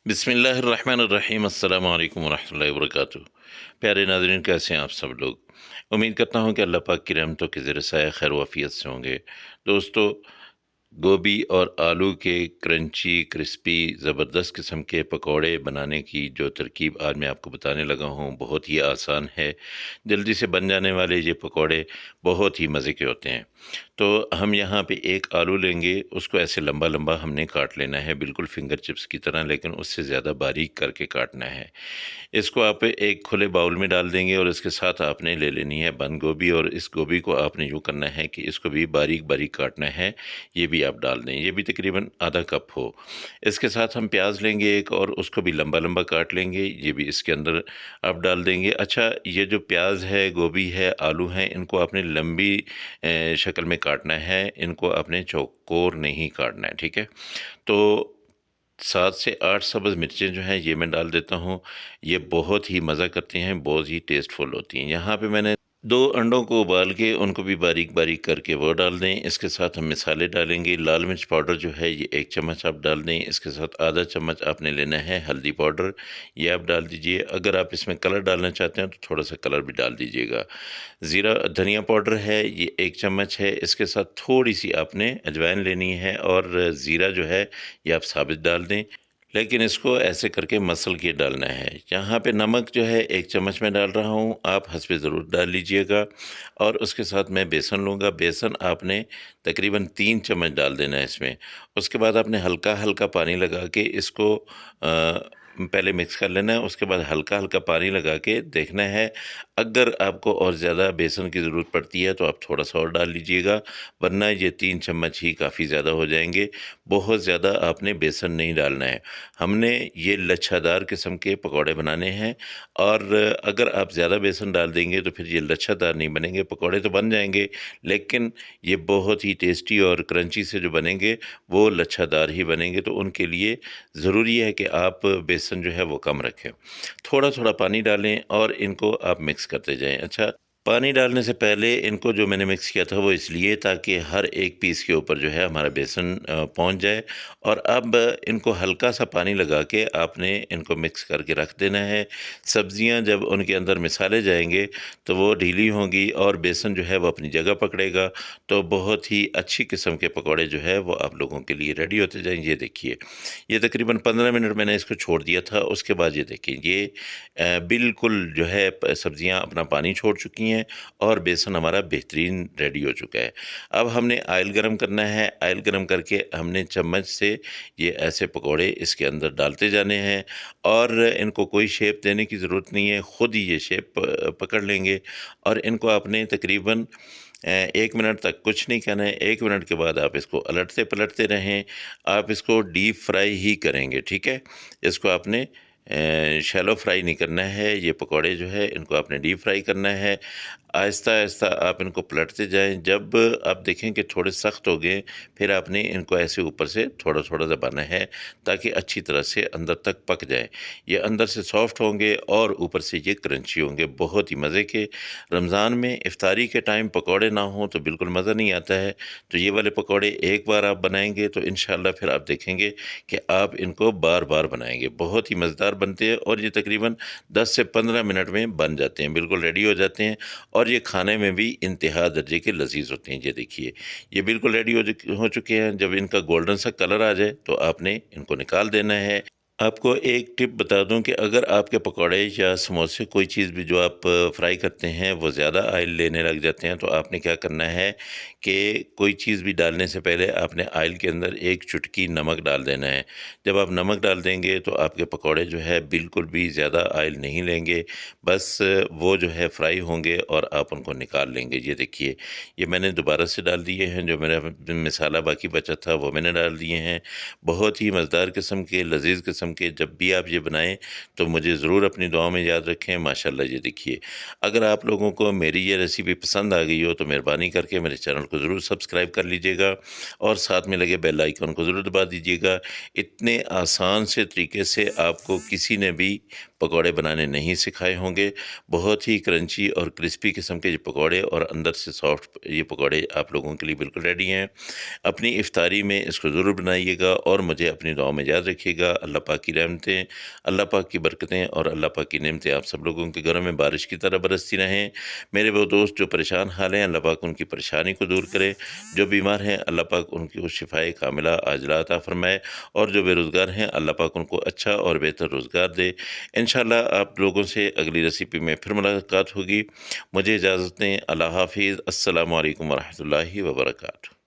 बिस्मिल्लाहिर्रहमानिर्रहीम अस्सलामु अलैकुम वरहमतुल्लाहि वबरकातुहू। प्यारे नाज़रीन, कैसे हैं आप सब लोग। उम्मीद करता हूँ कि अल्लाह पाक की रहमतों के ज़ेर साया खैर वाफ़ियत से होंगे। दोस्तों, गोभी और आलू के क्रंची क्रिस्पी ज़बरदस्त किस्म के पकौड़े बनाने की जो तरकीब आज मैं आपको बताने लगा हूँ, बहुत ही आसान है। जल्दी से बन जाने वाले ये पकौड़े बहुत ही मज़े के होते हैं। तो हम यहाँ पे एक आलू लेंगे, उसको ऐसे लंबा लंबा हमने काट लेना है, बिल्कुल फिंगर चिप्स की तरह, लेकिन उससे ज़्यादा बारीक करके काटना है। इसको आप एक खुले बाउल में डाल देंगे और इसके साथ आपने ले लेनी है बंद गोभी, और इस गोभी को आपने यूँ करना है कि इसको भी बारीक बारीक काटना है। ये भी आप डाल दें, ये भी तकरीबन आधा कप हो। इसके साथ हम प्याज लेंगे एक, और उसको भी लंबा लंबा काट लेंगे, ये भी इसके अंदर आप डाल देंगे। अच्छा, ये जो प्याज है, गोभी है, आलू हैं, इनको आपने लंबी शक्ल में काटना है, इनको आपने चौकोर नहीं काटना है, ठीक है। तो 7 से 8 सब्ज़ मिर्चें जो हैं ये मैं डाल देता हूँ। ये बहुत ही मज़ा करती हैं, बहुत ही टेस्टफुल होती हैं। यहाँ पे मैंने 2 अंडों को उबाल के उनको भी बारीक-बारीक करके वो डाल दें। इसके साथ हम मसाले डालेंगे। लाल मिर्च पाउडर जो है ये 1 चम्मच आप डाल दें। इसके साथ आधा चम्मच आपने लेना है हल्दी पाउडर, ये आप डाल दीजिए। अगर आप इसमें कलर डालना चाहते हैं तो थोड़ा-सा कलर भी डाल दीजिएगा। ज़ीरा धनिया पाउडर है, ये 1 चम्मच है। इसके साथ थोड़ी-सी आपने अजवाइन लेनी है, और ज़ीरा जो है ये आप साबित डाल दें, लेकिन इसको ऐसे करके मसल के डालना है। यहाँ पे नमक जो है 1 चम्मच मैं डाल रहा हूँ, आप हस्बे ज़रूर डाल लीजिएगा। और उसके साथ मैं बेसन लूँगा। बेसन आपने तकरीबन 3 चम्मच डाल देना है इसमें। उसके बाद आपने हल्का-हल्का पानी लगा के इसको पहले मिक्स कर लेना है। उसके बाद हल्का-हल्का पानी लगा के देखना है, अगर आपको और ज़्यादा बेसन की ज़रूरत पड़ती है तो आप थोड़ा-सा और डाल लीजिएगा, वरना ये 3 चम्मच ही काफ़ी ज़्यादा हो जाएँगे। बहुत ज़्यादा आपने बेसन नहीं डालना है। हमने ये लच्छादार किस्म के पकौड़े बनाने हैं, और अगर आप ज़्यादा बेसन डाल देंगे तो फिर ये लच्छादार नहीं बनेंगे। पकौड़े तो बन जाएँगे, लेकिन ये बहुत ही टेस्टी और क्रंची से जो बनेंगे वो लच्छादार ही बनेंगे। तो उनके लिए ज़रूरी है कि आप बेसन जो है वो कम रखें। थोड़ा-थोड़ा पानी डालें और इनको आप मिक्स करते जाएँ। अच्छा, पानी डालने से पहले इनको जो मैंने मिक्स किया था वो इसलिए ताकि हर एक पीस के ऊपर जो है हमारा बेसन पहुंच जाए। और अब इनको हल्का सा पानी लगा के आपने इनको मिक्स करके रख देना है। सब्जियां जब उनके अंदर मिसाले जाएंगे तो वो ढीली होंगी और बेसन जो है वो अपनी जगह पकड़ेगा। तो बहुत ही अच्छी किस्म के पकौड़े जो है वो आप लोगों के लिए रेडी होते जाएंगे। ये देखिए, ये तकरीबन 15 मिनट मैंने इसको छोड़ दिया था। उसके बाद ये देखिए, ये बिल्कुल जो है सब्जियां अपना पानी छोड़ चुकी हैं और बेसन हमारा बेहतरीन रेडी हो चुका है। अब हमने ऑयल गरम करना है। ऑयल गरम करके हमने चम्मच से ये ऐसे पकोड़े इसके अंदर डालते जाने हैं, और इनको कोई शेप देने की ज़रूरत नहीं है, ख़ुद ही ये शेप पकड़ लेंगे। और इनको आपने तकरीबन 1 मिनट तक कुछ नहीं करना है। 1 मिनट के बाद आप इसको अलटते-पलटते रहें। आप इसको डीप फ्राई ही करेंगे, ठीक है? इसको आपने शैलो फ्राई नहीं करना है। ये पकौड़े जो है इनको आपने डीप फ्राई करना है। आहिस्ता-आहिस्ता आप इनको पलटते जाएँ। जब आप देखें कि थोड़े सख्त हो गए, फिर आपने इनको ऐसे ऊपर से थोड़ा-थोड़ा दबाना है ताकि अच्छी तरह से अंदर तक पक जाए। ये अंदर से सॉफ्ट होंगे और ऊपर से ये क्रंची होंगे, बहुत ही मज़े के। रमज़ान में इफ्तारी के टाइम पकौड़े ना हों तो बिल्कुल मज़ा नहीं आता है। तो ये वाले पकौड़े एक बार आप बनाएँगे तो इंशाअल्लाह फिर आप देखेंगे कि आप इनको बार-बार बनाएँगे। बहुत ही मज़ेदार बनते हैं, और ये तकरीबन 10 से 15 मिनट में बन जाते हैं, बिल्कुल रेडी हो जाते हैं। और ये खाने में भी इंतहा दर्जे के लज़ीज़ होते हैं। ये देखिए, ये बिल्कुल रेडी हो चुके हैं। जब इनका गोल्डन सा कलर आ जाए तो आपने इनको निकाल देना है। आपको एक टिप बता दूं कि अगर आपके पकौड़े या समोसे, कोई चीज़ भी जो आप फ्राई करते हैं वो ज़्यादा ऑयल लेने लग जाते हैं, तो आपने क्या करना है कि कोई चीज़ भी डालने से पहले आपने ऑयल के अंदर एक चुटकी नमक डाल देना है। जब आप नमक डाल देंगे तो आपके पकौड़े जो है बिल्कुल भी ज़्यादा ऑयल नहीं लेंगे, बस वो जो है फ्राई होंगे और आप उनको निकाल लेंगे। ये देखिए, ये मैंने दोबारा से डाल दिए हैं, जो मेरा मसाला बाकी बचा था वो मैंने डाल दिए हैं। बहुत ही मज़ेदार किस्म के, लज़ीज़ किस्म के। जब भी आप ये बनाएं तो मुझे ज़रूर अपनी दुआ में याद रखें। माशाल्लाह, ये देखिए, अगर आप लोगों को मेरी ये रेसिपी पसंद आ गई हो तो मेहरबानी करके मेरे चैनल को ज़रूर सब्सक्राइब कर लीजिएगा, और साथ में लगे बेल आइकन को ज़रूर दबा दीजिएगा। इतने आसान से तरीके से आपको किसी ने भी पकौड़े बनाने नहीं सिखाए होंगे। बहुत ही क्रंची और क्रिस्पी किस्म के ये पकौड़े, और अंदर से सॉफ्ट ये पकौड़े आप लोगों के लिए बिल्कुल रेडी हैं। अपनी इफ्तारी में इसको ज़रूर बनाइएगा, और मुझे अपनी दुआ में याद रखिएगा। अल्लाह पाक पाक की रहमतें, अल्लाह पाक की बरकतें और अल्लाह पाक की नेमतें आप सब लोगों के घरों में बारिश की तरह बरसती रहें। मेरे वो दोस्त जो परेशान हाल हैं, अल्लाह पाक उनकी परेशानी को दूर करे। जो बीमार हैं, अल्लाह पाक उनको शिफ़ाए कामिला आजिला अता फ़रमाए, और जो बेरोज़गार हैं, अल्लाह पाक उनको अच्छा और बेहतर रोज़गार दे। इंशाअल्लाह आप लोगों से अगली रेसिपी में फिर मुलाकात होगी। मुझे इजाज़त दें। अल्लाह हाफ़िज़। अस्सलामु अलैकुम व रहमतुल्लाहि व बरकातुहू।